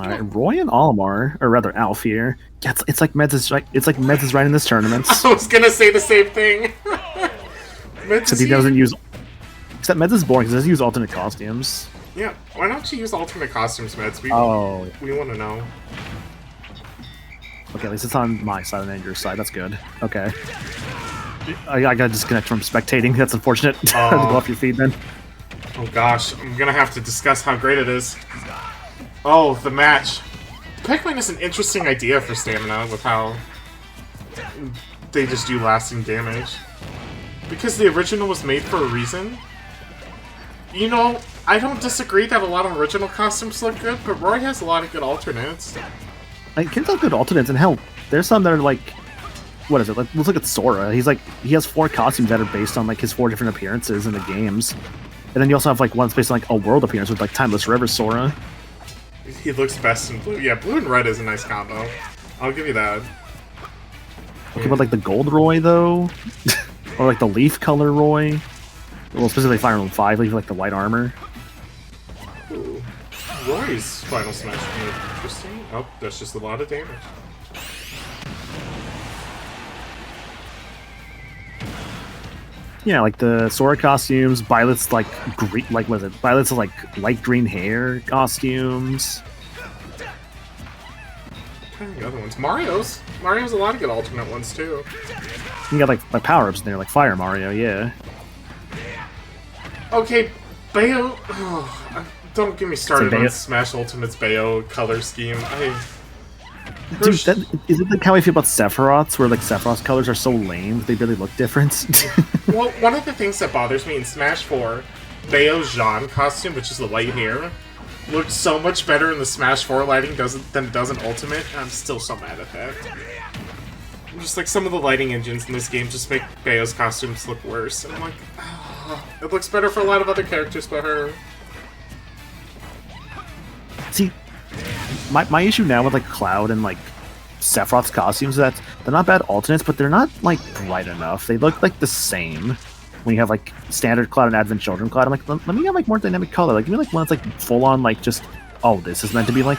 Alright, Roy and Olimar, or rather Alf here. Yeah, it's like Meds is right. It's like Meds is right in this tournament. I was gonna say the same thing. Except he doesn't use. Except Meds is boring because he doesn't use alternate costumes. Yeah, why don't you use alternate costumes, Meds? We want to know. Okay, at least it's on my side and then your side. That's good. Okay. I gotta disconnect from spectating. That's unfortunate. Go off your feed then. Oh gosh, I'm gonna have to discuss how great it is. Oh, the match. Pikmin is an interesting idea for stamina with how they just do lasting damage. Because the original was made for a reason. You know, I don't disagree that a lot of original costumes look good, but Roy has a lot of good alternates. Like, kids have good alternates, and hell, there's some that are like, what is it? Like, let's look at Sora. He has 4 costumes that are based on like his 4 different appearances in the games, and then you also have like one based on like a world appearance with like Timeless River Sora. He looks best in blue. Yeah, blue and red is a nice combo. I'll give you that. Okay, but like the Gold Roy though, or like the Leaf Color Roy, well specifically Fire Emblem 5, like the white armor. Ooh. Roy's final smash is interesting. Oh, that's just a lot of damage. Yeah, like the Sora costumes, Violet's like green, like what is it? Violet's like light green hair costumes. The other ones, Mario's a lot of good alternate ones too. You got like power-ups in there, like Fire Mario, yeah. Okay, Bayo. Oh, don't get me started on Smash Ultimate's Bayo color scheme. Dude, is it like how I feel about Sephiroth's, where like Sephiroth's colors are so lame that they really look different? Well, one of the things that bothers me in Smash 4, Bayo's Jean costume, which is the white hair, looked so much better in the Smash 4 lighting than it does in Ultimate, and I'm still so mad at that. Just like some of the lighting engines in this game just make Bayo's costumes look worse, and I'm like, oh, it looks better for a lot of other characters but her. See, my issue now with like Cloud and like Sephiroth's costumes is that they're not bad alternates, but they're not like bright enough. They look like the same when you have like standard Cloud and Advent Children Cloud. I'm like, let me have like more dynamic color. Like give me like one that's like full on like just, oh, this is meant to be like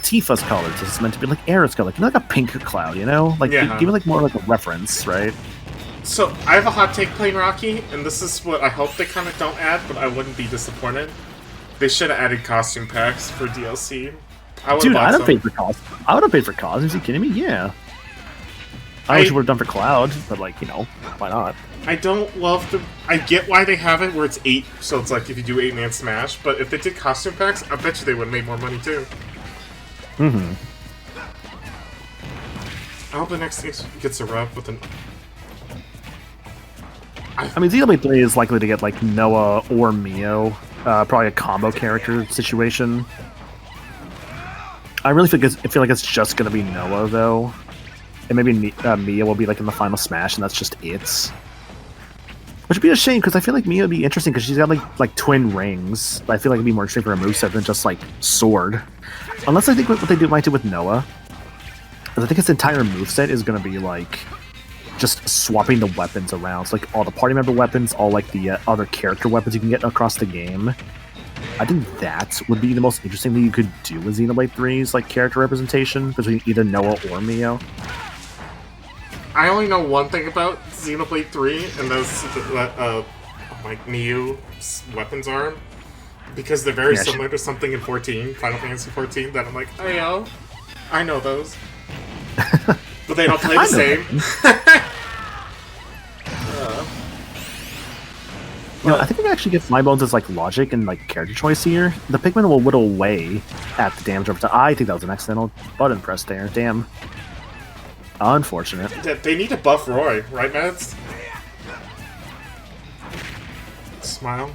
Tifa's color. This is meant to be like Aerith's color. Give me like a pink Cloud, you know? Like give me like more like a reference, right? So I have a hot take playing Rocky, and this is what I hope they kind of don't add, but I wouldn't be disappointed. They should have added costume packs for DLC. Dude, I'd have paid for costumes. I would have paid for costumes. Are you kidding me? Yeah. I wish it would have done for Cloud, but like, you know, why not? I don't love the. I get why they have it where it's 8, so it's like if you do 8-man Smash, but if they did costume packs, I bet you they would have made more money too. Mm-hmm. I hope the next thing gets a rep with an. I mean, Xenoblade 3 is likely to get like Noah or Mio, probably a combo character situation. I really feel like it's just gonna be Noah though, and maybe Mia will be like in the final Smash, and that's just it. Which would be a shame because I feel like Mia would be interesting because she's got like twin rings. I feel like it'd be more interesting for a moveset than just like sword. Unless I think what they might do with Noah, because I think its entire moveset is gonna be like just swapping the weapons around. So like all the party member weapons, all like the other character weapons you can get across the game. I think that would be the most interesting thing you could do with Xenoblade 3's like character representation between either Noah or Mio. I only know one thing about Xenoblade 3, and that's like Miu's weapons are, because they're very similar to something in 14, Final Fantasy 14. That I'm like, oh yeah, I know those, but they don't play the same. No, I think we can actually get Flybones as like logic and like character choice here. The Pikmin will whittle away at the damage over time. I think that was an accidental button press there. Damn. Unfortunate. They need to buff Roy, right, Mads? Smile.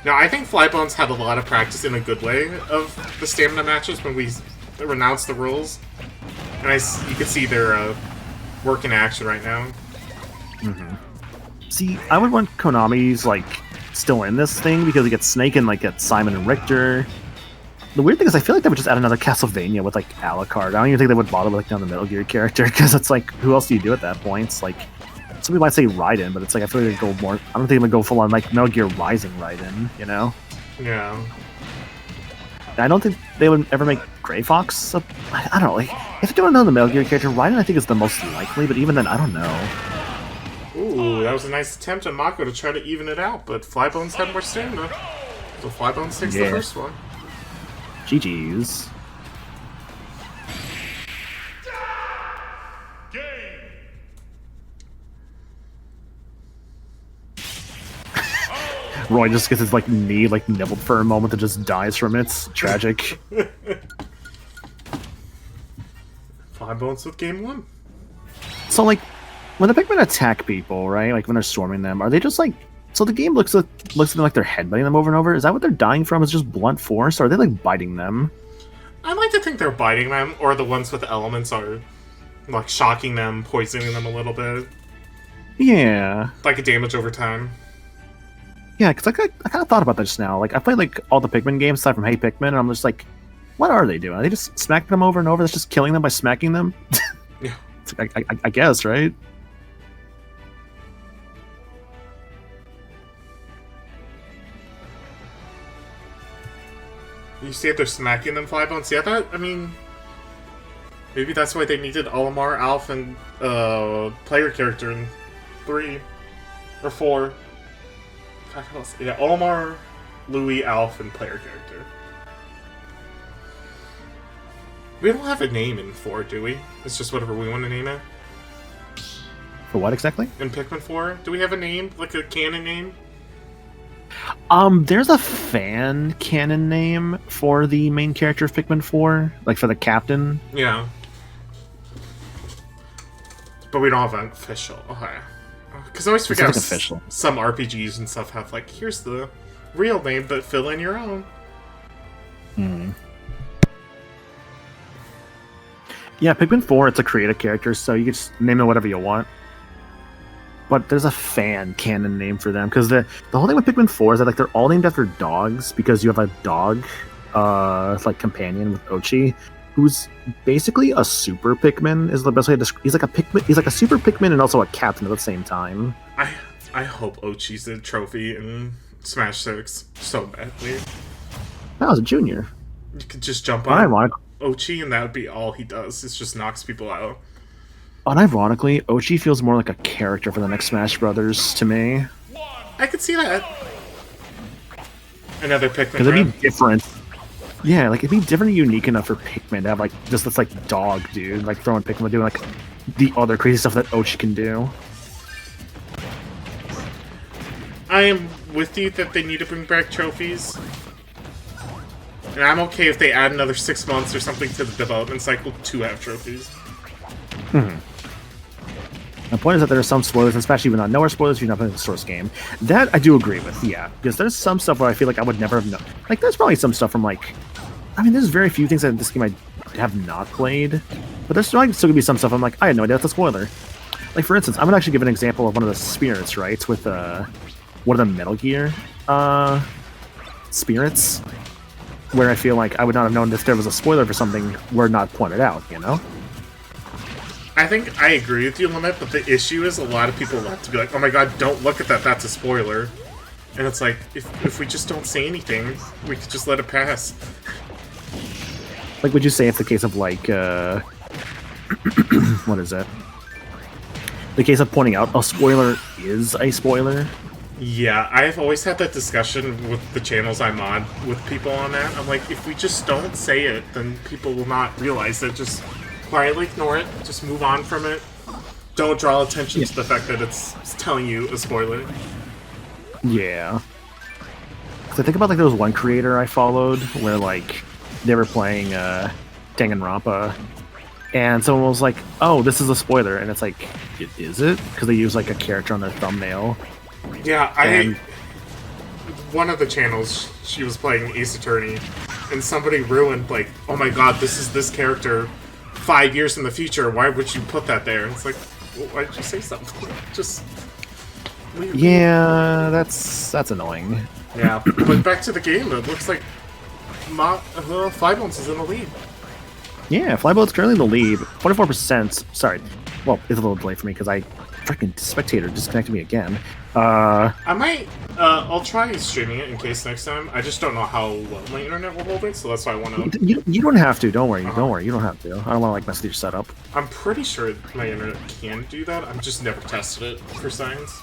Now, I think Flybones had a lot of practice in a good way of the stamina matches when we renounced the rules. And you can see their work in action right now. Mm-hmm. See, I would want Konami's like still in this thing because we get Snake and like get Simon and Richter. The weird thing is I feel like they would just add another Castlevania with like Alucard. I don't even think they would bother with like another Metal Gear character because it's like who else do you do at that point? It's like some people might say Raiden, but it's like I feel like they'd go more. I don't think they would go full on like Metal Gear Rising Raiden, you know? Yeah. I don't think they would ever make Gray Fox. I don't know. Like, if they're doing another Metal Gear character, Raiden I think is the most likely. But even then, I don't know. Ooh, that was a nice attempt on Mako to try to even it out, but Flybones had more stamina. So Flybones takes the first one. GG's. Roy just gets his like knee like nibbled for a moment and just dies from it. Tragic. Flybones with game 1. So like, when the Pikmin attack people, right? Like when they're storming them, are they just like? So the game looks at them like they're headbutting them over and over. Is that what they're dying from? Is just blunt force, or are they like biting them? I like to think they're biting them, or the ones with the elements are like shocking them, poisoning them a little bit. Yeah. Like a damage over time. Yeah, because I kind of thought about that just now. Like, I played like all the Pikmin games aside from Hey Pikmin, and I'm just like, what are they doing? Are they just smacking them over and over? That's just killing them by smacking them? Yeah. It's like, I guess, right? You see if they're smacking them, Flybones? Yeah, I mean... Maybe that's why they needed Olimar, Alf, and player character in 3 or 4. God, what else? Yeah, Olimar, Louis, Alf, and player character. We don't have a name in 4, do we? It's just whatever we want to name it. For what exactly? In Pikmin 4, do we have a name? Like a canon name? There's a fan canon name for the main character of Pikmin 4, like for the captain. Yeah. But we don't have an official. Okay. Because I always forget like official. Some RPGs and stuff have, like, here's the real name, but fill in your own. Yeah, Pikmin 4, it's a creative character, so you can just name it whatever you want. But there's a fan canon name for them, because the whole thing with Pikmin 4 is that like they're all named after dogs, because you have a dog, like companion with Ochi, who's basically a super Pikmin, is the best way to describe. He's like a Pikmin, he's like a super Pikmin and also a captain at the same time. I hope Ochi's a trophy in Smash 6 so badly. That was a junior. You could just jump on Ochi and that would be all he does. It just knocks people out. Unironically, Ochi feels more like a character for the next Smash Brothers to me. I could see that. Another Pikmin. Because it'd be different. Yeah, like it'd be different and unique enough for Pikmin to have like just this like dog dude, like throwing Pikmin doing like the other crazy stuff that Ochi can do. I am with you that they need to bring back trophies. And I'm okay if they add another 6 months or something to the development cycle to have trophies. My point is that there are some spoilers, especially even on nowhere spoilers if you're not playing the source game. That I do agree with, yeah. Because there's some stuff where I feel like I would never have known. Like, there's probably some stuff from, like... I mean, there's very few things that in this game I have not played. But there's still going to be some stuff I'm like, I had no idea that's a spoiler. Like, for instance, I'm going to actually give an example of one of the spirits, right? With one of the Metal Gear spirits. Where I feel like I would not have known if there was a spoiler for something were not pointed out, you know? I think I agree with you on that, but the issue is a lot of people like to be like, oh my god, don't look at that, that's a spoiler. And it's like, if we just don't say anything, we could just let it pass. Like, would you say it's the case of, like, what is it? The case of pointing out a spoiler is a spoiler? Yeah, I've always had that discussion with the channels I'm on with people on that. I'm like, if we just don't say it, then people will not realize it. Just quietly ignore it. Just move on from it. Don't draw attention to the fact that it's telling you a spoiler. Yeah. So I think about, like, there was one creator I followed where, like, they were playing Danganronpa, and someone was like, oh, this is a spoiler. And it's like, is it? Because they use, like, a character on their thumbnail. Yeah, one of the channels, she was playing Ace Attorney, and somebody ruined, like, oh my god, this is this character 5 years in the future, why would you put that there? And it's like, well, why did you say something? Just... Yeah, that's annoying. Yeah, but back to the game, it looks like Flybones is in the lead. Yeah, Flybone's currently in the lead, 24%. Sorry, well, it's a little delayed for me because I freaking spectator disconnected me again. I might, I'll try streaming it in case next time. I just don't know how well my internet will hold it, so that's why I want to... You don't have to, don't worry, don't worry, you don't have to. I don't want to, like, mess with your setup. I'm pretty sure my internet can do that, I've just never tested it for science.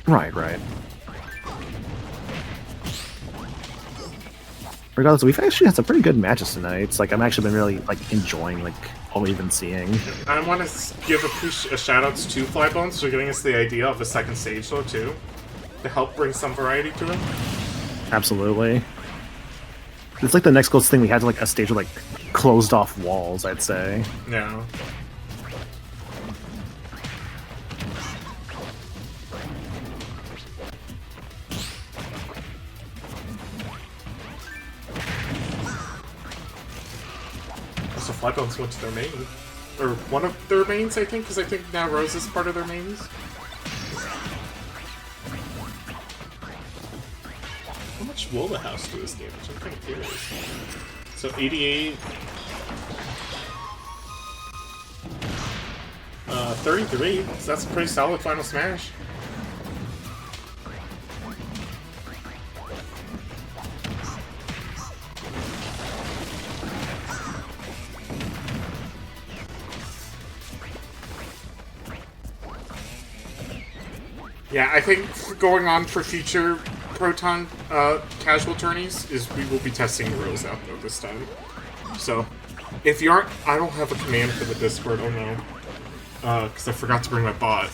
Right, right. Regardless, we've actually had some pretty good matches tonight. It's like, I'm actually been really, like, enjoying, like, all we've been seeing. I want to give a shout-outs to Flybones for giving us the idea of a second stage, though, too. To help bring some variety to it. Absolutely. It's like the next closest thing we had to, like, a stage with, like, closed-off walls, I'd say. Yeah. So Flybones went to their main. Or one of their mains, I think, because I think now Rose is part of their mains. How much will the house do this damage? I'm kind of curious. So 88... 33, so that's a pretty solid final smash. Yeah, I think going on for future Proton casual tourneys is we will be testing Rose out though this time. So, if you aren't, I don't have a command for the Discord, oh no. Because I forgot to bring my bot.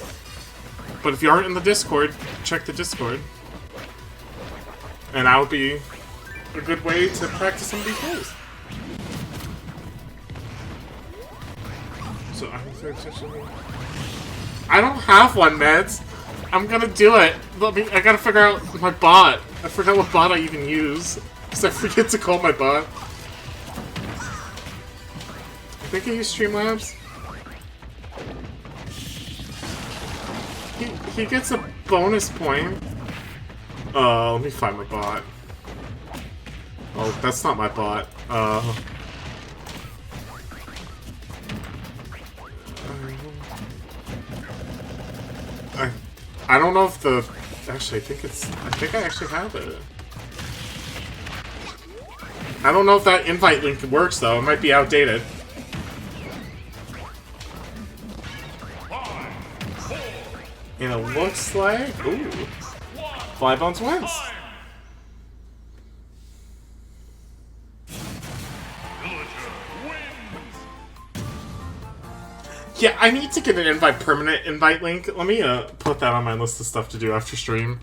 But if you aren't in the Discord, check the Discord. And that would be a good way to practice some of these moves. So, I don't have one, Meds. I'm gonna do it. I gotta figure out my bot. I forgot what bot I even use. Because I forget to call my bot. I think I use Streamlabs. He gets a bonus point. Let me find my bot. Oh, that's not my bot. I don't know if the... Actually, I think I actually have it. I don't know if that invite link works, though. It might be outdated. And it looks like... Ooh. Flybones wins. Yeah, I need to get an permanent invite link. Let me put that on my list of stuff to do after stream.